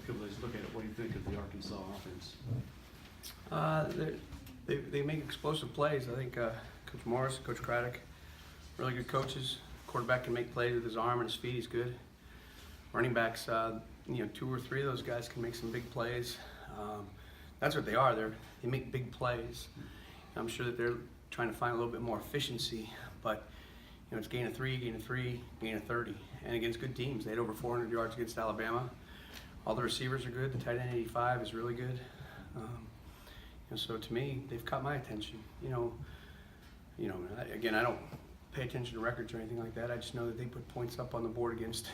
a couple days to look at it. What do you think of the Arkansas offense? They make explosive plays. I think Coach Morris, Coach Craddock, really good coaches. Quarterback can make plays with his arm and his feet. He's good. Running backs, 2 or 3 of those guys can make some big plays. That's what they are. They make big plays. I'm sure that they're trying to find a little bit more efficiency, but it's gain of 3, gain of 3, gain of 30, and against good teams. They had over 400 yards against Alabama. All the receivers are good. The tight end 85 is really good. So to me, they've caught my attention. Again, I don't pay attention to records or anything like that. I just know that they put points up on the board against,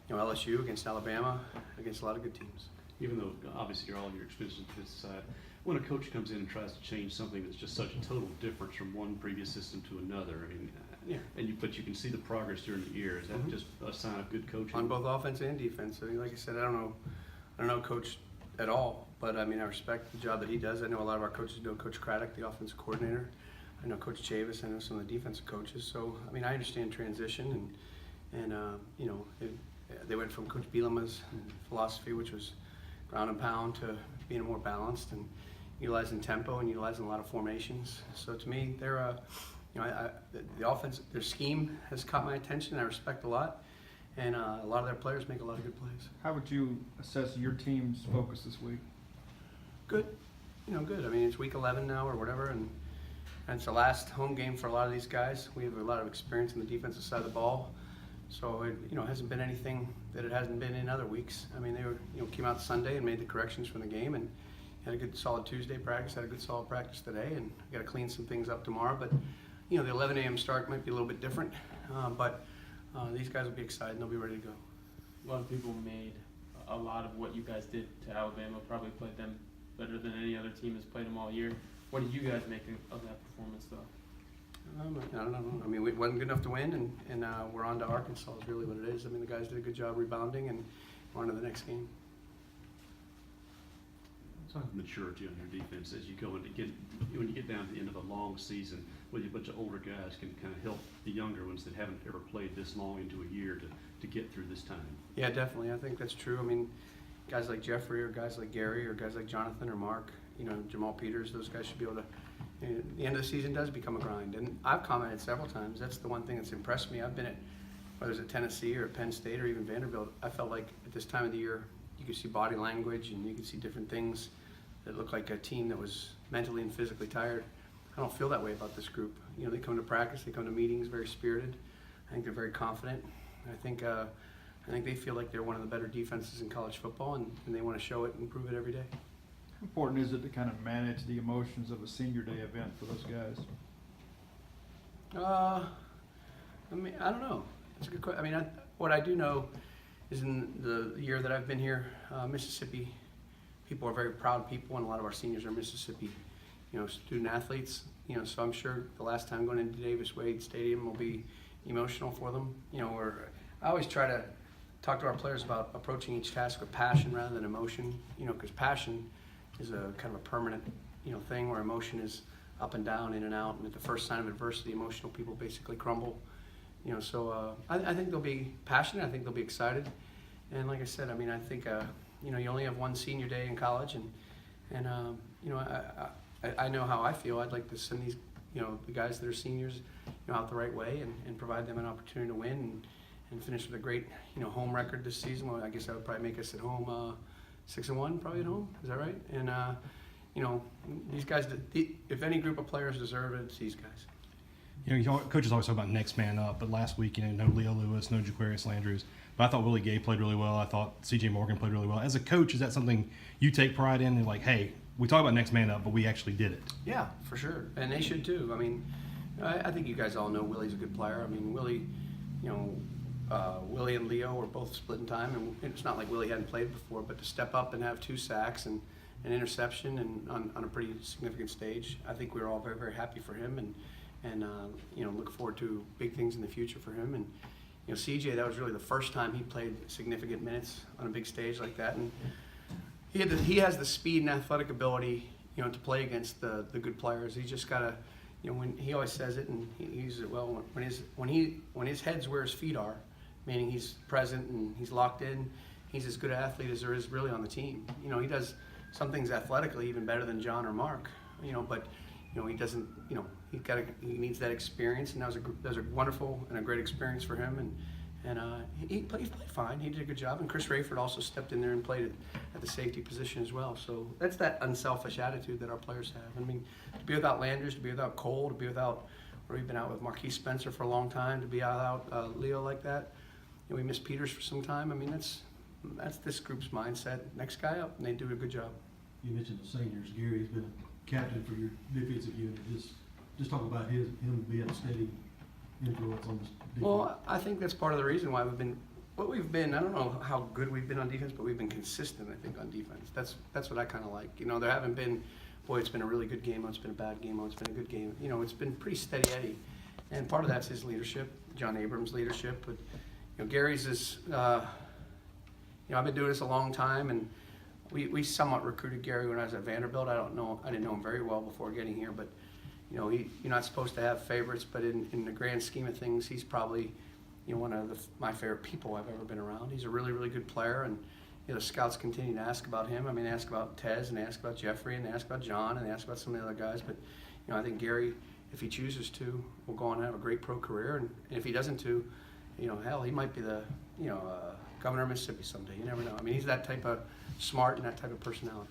LSU, against Alabama, against a lot of good teams. Even though obviously all your experiences to this side, when a coach comes in and tries to change something that's just such a total difference from one previous system to another, I mean, yeah. But you can see the progress during the year. Is that just a sign of good coaching? On both offense and defense. I mean, like I said, I don't know Coach at all, but I mean, I respect the job that he does. I know a lot of our coaches know Coach Craddock, the offensive coordinator. I know Coach Chavis. I know some of the defensive coaches. So, I mean, I understand transition, and they went from Coach Bielema's philosophy, which was ground and pound, to being more balanced and utilizing tempo and utilizing a lot of formations. So to me, they're the offense, their scheme has caught my attention. I respect a lot, and a lot of their players make a lot of good plays. How would you assess your team's focus this week? Good, good. I mean, it's week 11 now or whatever, and it's the last home game for a lot of these guys. We have a lot of experience on the defensive side of the ball, so it hasn't been anything that it hasn't been in other weeks. I mean, they came out Sunday and made the corrections from the game, and had a good solid Tuesday practice, had a good solid practice today, and got to clean some things up tomorrow. But the 11 a.m. start might be a little bit different, but these guys will be excited and they'll be ready to go. A lot of people made a lot of what you guys did to Alabama, probably played them better than any other team has played them all year. What did you guys make of that performance, though? I don't know. I mean, it wasn't good enough to win, and we're on to Arkansas is really what it is. I mean, the guys did a good job rebounding, and we're on to the next game. Talk of maturity on your defense as you go when you get down to the end of a long season, where a bunch of older guys can kind of help the younger ones that haven't ever played this long into a year to get through this time. Yeah, definitely. I think that's true. I mean, guys like Jeffrey or guys like Gary or guys like Jonathan or Mark, Jamal Peters, those guys should be able to. The end of the season does become a grind, and I've commented several times. That's the one thing that's impressed me. I've been at, whether it's at Tennessee or at Penn State or even Vanderbilt, I felt like at this time of the year you could see body language and you could see different things that looked like a team that was mentally and physically tired. I don't feel that way about this group. They come to practice, they come to meetings very spirited. I think they're very confident. I think they feel like they're one of the better defenses in college football, and they want to show it and prove it every day. How important is it to kind of manage the emotions of a senior day event for those guys? I mean, I don't know. That's a good question. I mean, what I do know is in the year that I've been here, Mississippi people are very proud people, and a lot of our seniors are Mississippi, student athletes. So I'm sure the last time going into Davis Wade Stadium will be emotional for them. I always try to talk to our players about approaching each task with passion rather than emotion. Because passion is a kind of a permanent, thing, where emotion is up and down, in and out, and at the first sign of adversity, emotional people basically crumble. So I think they'll be passionate. I think they'll be excited, and like I said, I mean, I think you only have one senior day in college, and I know how I feel. I'd like to send these, the guys that are seniors, out the right way and provide them an opportunity to win and finish with a great, home record this season. Well, I guess that would probably make us at home 6-1, probably at home. Is that right? And these guys, if any group of players deserve it, it's these guys. Coaches always talk about next man up, but last week, no Leo Lewis, no Jaquarius Landrews. But I thought Willie Gay played really well. I thought C.J. Morgan played really well. As a coach, is that something you take pride in? And like, hey, we talk about next man up, but we actually did it. Yeah, for sure, and they should too. I mean, I think you guys all know Willie's a good player. I mean, Willie, Willie and Leo were both splitting time, and it's not like Willie hadn't played before, but to step up and have 2 sacks and an interception and on a pretty significant stage, I think we were all very, very happy for him, and look forward to big things in the future for him. And CJ, that was really the first time he played significant minutes on a big stage like that, and he has the speed and athletic ability, to play against the good players. He's just got to, when he always says it, and he uses it well, when his head's where his feet are, meaning he's present and he's locked in, he's as good an athlete as there is really on the team. You know, he does some things athletically even better than John or Mark. You know, but you know he doesn't. You know, he needs that experience, and that was a wonderful and a great experience for him. And he played fine. He did a good job. And Chris Rayford also stepped in there and played at the safety position as well. So that's that unselfish attitude that our players have. I mean, to be without Landers, to be without Cole, to be without, or we've been out with Marquise Spencer for a long time, to be without Leo like that. You know, we missed Peters for some time. I mean, that's this group's mindset. Next guy up, and they do a good job. You mentioned the seniors. Gary's been a captain for your defensive unit. Just talk about him being a steady influence on this defense. Well, I think that's part of the reason why we've been what we've been. I don't know how good we've been on defense, but we've been consistent, I think, on defense. That's what I kind of like. You know, there haven't been, boy, it's been a really good game, oh, it's been a bad game, oh, it's been a good game. You know, it's been pretty steady Eddie. And part of that's his leadership, John Abrams' leadership. But, you know, Gary's is, you know, I've been doing this a long time, and we somewhat recruited Gary when I was at Vanderbilt. I didn't know him very well before getting here, but, you know, you're not supposed to have favorites, but in the grand scheme of things, he's probably, you know, one of my favorite people I've ever been around. He's a really, really good player, and you know, scouts continue to ask about him. I mean, they ask about Tez, and they ask about Jeffrey, and they ask about John, and they ask about some of the other guys. But you know, I think Gary, if he chooses to, will go on and have a great pro career. And if he doesn't to, you know, hell, he might be the, you know, governor of Mississippi someday. You never know. I mean, he's that type of smart and that type of personality.